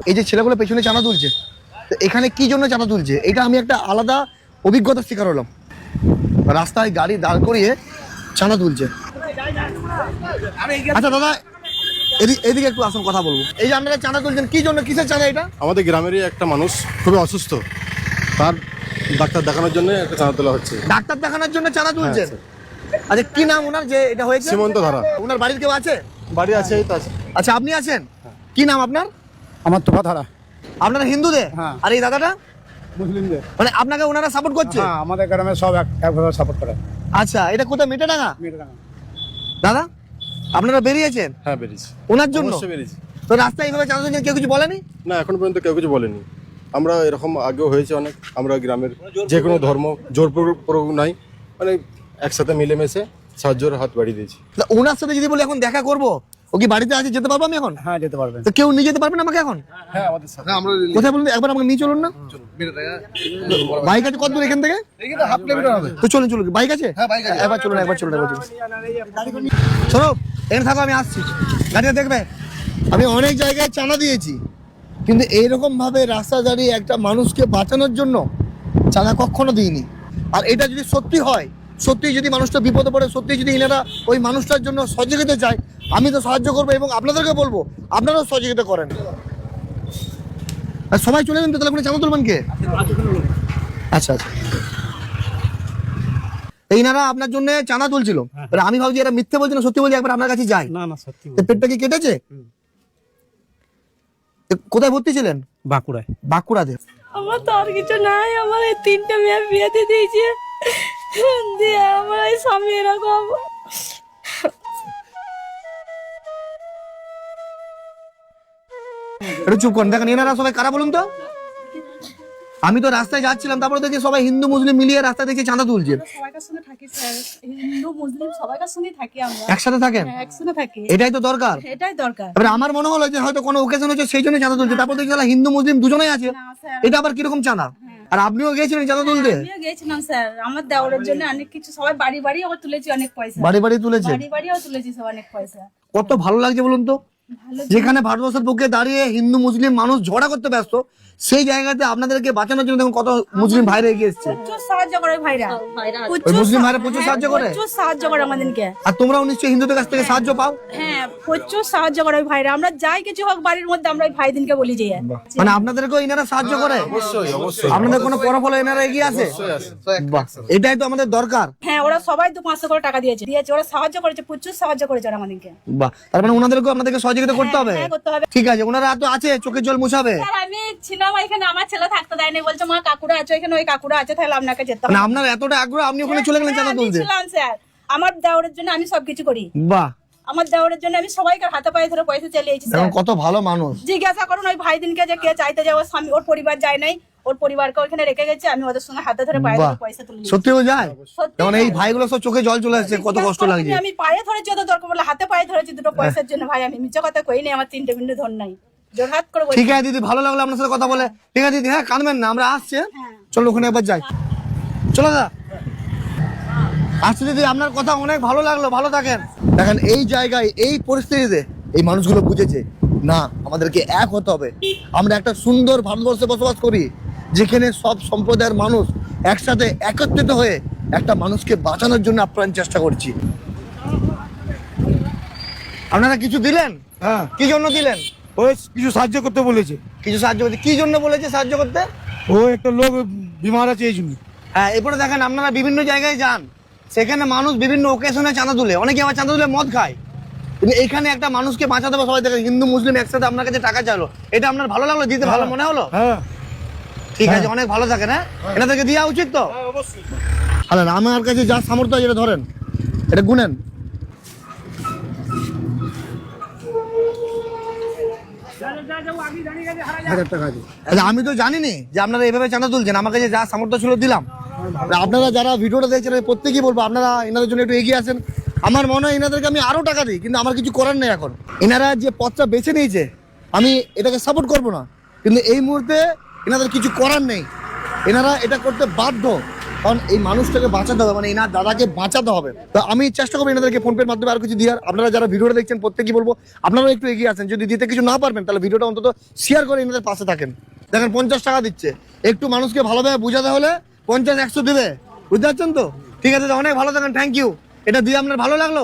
এই যে ছেলেগুলো পেছনে চাঁদা তুলছে, তো এখানে কি জন্য চাঁদা তুলছে এটা আমি একটা আলাদা অভিজ্ঞতার শিকার হলাম। রাস্তায় গাড়ি দাঁড় করিয়ে চাঁদা তুলছে। আচ্ছা দাদা, এদিকে একটু আসুন, কথা বলবো। এই যে আপনারা চাঁদা তুলছেন কি জন্য, কিসের চাঁদা এটা? আমাদের গ্রামেরই একটা মানুষ খুবই অসুস্থ, তার ডাক্তার দেখানোর জন্য একটা চাঁদা তোলা হচ্ছে। ডাক্তার দেখানোর জন্য চাঁদা তুলছেন? আচ্ছা, কি নাম ওনার যে এটা হয়েছে? সীমন্ত ধারা। ওনার বাড়ির কেউ আছে? বাড়ি আছে, এই তো আছে। আচ্ছা, আপনি আছেন? কি নাম আপনার? আমার তোফা ধারা। আপনারা হিন্দুদের? হ্যাঁ। আর এই দাদাটা মুসলিমদের। মানে আপনাকে ওনারা সাপোর্ট করছে? হ্যাঁ, আমাদের গ্রামে সব একভাবে সাপোর্ট করে। আচ্ছা, এটা কোথায়, মেটেডাঙ্গা? দাদা আপনারা বেরিয়েছেন? হ্যাঁ, বেরিয়েছি। ওনার জন্য অবশ্যই বেরিয়েছি। তো রাস্তায় এইভাবে চাঁদা তুলছেন, কেউ কিছু বলেনি? না, এখন পর্যন্ত কেউ কিছু বলেনি। আমরা এরকম আগেও হয়েছে অনেক, আমরা গ্রামের যে কোনো ধর্ম জোরপূর্বক নাই, মানে একসাথে মিলেমিশে সাহায্যের হাত বাড়িয়ে দিয়েছি। তা ওনার সাথে যদি বলি এখন দেখা করবো, ও কি বাড়িতে আছে, যেতে পারবো আমি এখন? হ্যাঁ, যেতে পারবেন। তো কেউ নিয়ে যেতে পারবেন আমাকে এখন? হ্যাঁ, আমাদের সাথে। কোথায় বলুন, একবার আমাকে নিয়ে চলুন না। বাইক আছে কত দূর এখান থেকে? হাফ কিলোমিটার হবে। তো চলুন চলুন, বাইক আছে? হ্যাঁ, বাইক আছে। একবার চলুন, একবার চলুন, একবার চলুন। শোনো, এখানে থাকো, আমি আসছি। গাড়িটা দেখবে, আমি অনেক জায়গায় চাঁদা দিয়েছি, কিন্তু এইরকম ভাবে রাস্তা দাঁড়িয়ে একটা মানুষকে বাঁচানোর জন্য চাঁদা কখনো দিইনি। আর এটা যদি সত্যি হয়, সত্যি যদি মানুষটা বিপদে পড়ে, সত্যি যদি এনারা ওই মানুষটার জন্য সহযোগিতা চায়, আমি তো সাহায্য করবো এবং আপনাদেরকে বলবো আপনারাও সহযোগিতা করেন। আর সবাই চলে যাবেন তো, তাহলে চাঁদা তুলবেন কে? আচ্ছা আচ্ছা, এইনারা আপনার জন্য চাঁদা তুলছিল, আমি ভাবছি এরা মিথ্যে বলছে না সত্যি বলছে, একবার আপনার কাছে যাই। না না, সত্যি। পেটটা কি কেটেছে? কোথায় ভর্তি ছিলেন? বাঁকুড়ায়। বাঁকুড়াতে? আমার তো আর কিছু নাই, আমার এই 3টে মেয়ে বিয়ে দিয়ে দিয়েছে, দিয়ে আমার এই স্বামী এরকম। একটু চুপ করেন, দেখেন এনারা সবাই কারা বলুন তো? আমি তো রাস্তায় যাচ্ছিলাম, তারপরে দেখি সবাই হিন্দু মুসলিম মিলিয়ে রাস্তা দেখে চাঁদা তুলছে। সবাইকার সঙ্গে থাকি স্যার, হিন্দু মুসলিম সবাইকার সঙ্গে থাকি আমরা, একসাথে থাকেন? হ্যাঁ, একসঙ্গে থাকি, এটাই তো দরকার। এটাই দরকার। এবারে আমার মনে হলো যে হয়তো কোনো ওকেশন হচ্ছে সেই জন্য চাঁদা তুলছে, তারপর দেখি শালা হিন্দু মুসলিম দুজনেই আছে, না স্যার, এটা আবার কিরকম চাঁদা? আর আপনিও গিয়েছিলেন চাঁদা তুলতে? আমিও গিয়েছিলাম স্যার, আমার দেওরের জন্য অনেক কিছু, সবাই বাড়ি বাড়ি আবার তুলেছি অনেক পয়সা, বাড়ি বাড়ি তুলেছে? বাড়ি বাড়িও তুলেছি সব অনেক পয়সা। কত ভালো লাগছে বলুন তো, ভালো। যেখানে ভারতবর্ষের পক্ষে দাঁড়িয়ে হিন্দু মুসলিম মানুষ ঝগড়া করতে ব্যস্ত, সেই জায়গাতে আপনাদেরকে বাঁচানোর জন্য দেখুন কত মুসলিম ভাইরা এগিয়ে এসছে। প্রচুর সাহায্য করে ভাইরা, ওই মুসলিম ভাইরা প্রচুর সাহায্য করে? প্রচুর সাহায্য করে আমাদেরকে। আর তোমরাও নিশ্চয়ই হিন্দুদের কাছ থেকে সাহায্য পাও? হ্যাঁ, প্রচুর সাহায্য করে ওই ভাইরা, আমরা যাই কিছু হোক বাড়ির মধ্যে আমরা ওই ভাইদিনকে বলি যে মানে আপনাদেরকেও এনারা সাহায্য করে? অবশ্যই অবশ্যই। আপনাদের কোনো পরফলে এনারা এগিয়ে আসে? বাহ, এটাই তো আমাদের দরকার। হ্যাঁ, ওরা সবাই 200-500 করে টাকা দিয়েছে, ওরা সাহায্য করেছে, প্রচুর সাহায্য করেছে ওরা আমাদেরকে। বাহ, তার মানে ওনাদেরকেও আপনাদেরকে সহযোগিতা করতে হবে? হ্যাঁ, করতে হবে। ঠিক আছে, ওনারা তো আছে, চোখের জল মুছাবে। স্যার, আমি ছিলাম এখানে, আমার ছেলে থাকতে দেয়নি, বলছে মা কাকুরা আছে এখানে, ওই কাকুরা আছে, তাহলে আপনাকে যেতে মানে হবে। আপনার এতটা আগ্রহ, আপনি ওখানে চলে গেলেন চাঁদা আমি তুলতে? ছিলাম স্যার, আমার দেওরের জন্য আমি সবকিছু করি, বাহ, আমার দেওরের জন্য আমি সবাইকার হাতে পায়ে ধরে পয়সা চালিয়েছি স্যার। দেখুন কত ভালো মানুষ। জিজ্ঞাসা করুন ওই ভাইদিনকে যে কে চাইতে যায়, ওর স্বামী, ওর পরিবার যায় নাই, ওর পরিবারকে ওখানে রেখে গেছে, আমি ওদের সঙ্গে হাতে ধরে পায়ে বাহ, ধরে পয়সা তুলে নিয়েছি। সত্যিও যায়? সত্যি যেমন এই ভাইগুলো সব চোখে জল চলে আসছে, কত কষ্ট লাগছে। আমি পায়ে ধরেছি, ওদের দরকার বলে হাতে পায়ে ধরেছি দুটো পয়সার জন্য ভাই, আমি মিথ্যা কথা কইনি, আমার 3টে বিন্দু ধন নাই, জোরহাত করে বলছি। ঠিক আছে দিদি, ভালো লাগলো আপনার সাথে কথা বলে। ঠিক আছে দিদি, হ্যাঁ কাঁদবেন না, আমরা আসছি। হ্যাঁ। চলো ওখানে একবার যাই, চলো দাদা। আচ্ছা দিদি, আপনার কথা অনেক ভালো লাগলো, ভালো থাকেন। দেখেন এই জায়গায় এই পরিস্থিতিতে এই মানুষগুলো বুঝেছে না, আমাদেরকে এক হতে হবে। আমরা একটা সুন্দর ভারতবর্ষে বসবাস করি, যেখানে সব সম্প্রদায়ের মানুষ একসাথে একত্রিত হয়ে একটা মানুষকে বাঁচানোর জন্য আপ্রাণ চেষ্টা করছি। আপনারা কিছু দিলেন? হ্যাঁ, কি জন্য দিলেন? ওই কিছু সাহায্য করতে বলেছে। কিছু সাহায্য করতে? কি জন্য বলেছে সাহায্য করতে? ও একটা লোক বিমার আছে এই জন্য। হ্যাঁ, এরপরে দেখেন আপনারা বিভিন্ন জায়গায় যান, সেখানে মানুষ বিভিন্ন ওকেশনে চাঁদা তুলে, অনেকে আবার চাঁদা তুলে মদ খায়, কিন্তু এখানে একটা মানুষকে বাঁচাতে হবে। সবাই দেখেন হিন্দু মুসলিম একসাথে আপনার কাছে টাকা চাইলো, এটা আপনার ভালো লাগলো, দিতে ভালো মনে হলো? হ্যাঁ, ঠিক আছে, অনেক ভালো থাকেন। হ্যাঁ, এনাদেরকে দেওয়া উচিত তো? অবশ্যই। আরে আমার কাছে যা সামর্থ্য আছে এটা ধরেন, এটা গুনেন। আচ্ছা, আমি তো জানিনি যে আপনারা এইভাবে চাঁদা তুলছেন, আমার কাছে যা সামর্থ্য ছিল দিলাম। আপনারা যারা ভিডিওটা দেখছেন প্রত্যেকেই বলবো আপনারা এনাদের জন্য একটু এগিয়ে আসেন। আমার মনে হয় এনাদেরকে আমি আরো টাকা দিই, কিন্তু আমার কিছু করার নেই এখন। এনারা যে পথটা বেছে নিয়েছে আমি এটাকে সাপোর্ট করব না, কিন্তু এই মুহূর্তে এনাদের কিছু করার নেই, এনারা এটা করতে বাধ্য। কারণ এই মানুষটাকে বাঁচাতে হবে, মানে এনার দাদাকে বাঁচাতে হবে। তো আমি চেষ্টা করবো এনাদেরকে ফোনপের মাধ্যমে আর কিছু দেওয়ার। আপনারা যারা ভিডিওটা দেখছেন প্রত্যেকেই বলবো আপনারাও একটু এগিয়ে আসেন, যদি দিতে কিছু না পারবেন তাহলে ভিডিওটা অন্তত শেয়ার করে এনাদের পাশে থাকেন। দেখেন 50 টাকা দিচ্ছে, একটু মানুষকে ভালোভাবে বোঝাতে হলে 50-100 দেবে, বুঝতে পারছেন তো? ঠিক আছে দাদা, অনেক ভালো থাকেন, থ্যাংক ইউ। এটা দিয়ে আপনার ভালো লাগলো?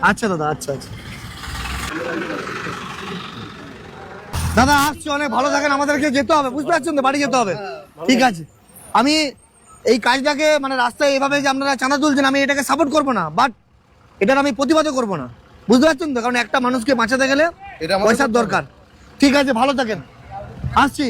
আচ্ছা দাদা, আচ্ছা আচ্ছা দাদা আসছি, অনেক ভালো থাকেন, আমাদেরকে যেতে হবে, বুঝতে পারছেন তো, বাড়ি যেতে হবে। ঠিক আছে, আমি এই কাজটাকে মানে রাস্তায় এভাবে যে আপনারা চাঁদা তুলছেন আমি এটাকে সাপোর্ট করবো না, বাট এটার আমি প্রতিবাদও করবো না, বুঝতে পারছেন তো? কারণ একটা মানুষকে বাঁচাতে গেলে পয়সার দরকার। ঠিক আছে, ভালো থাকেন, আসছি।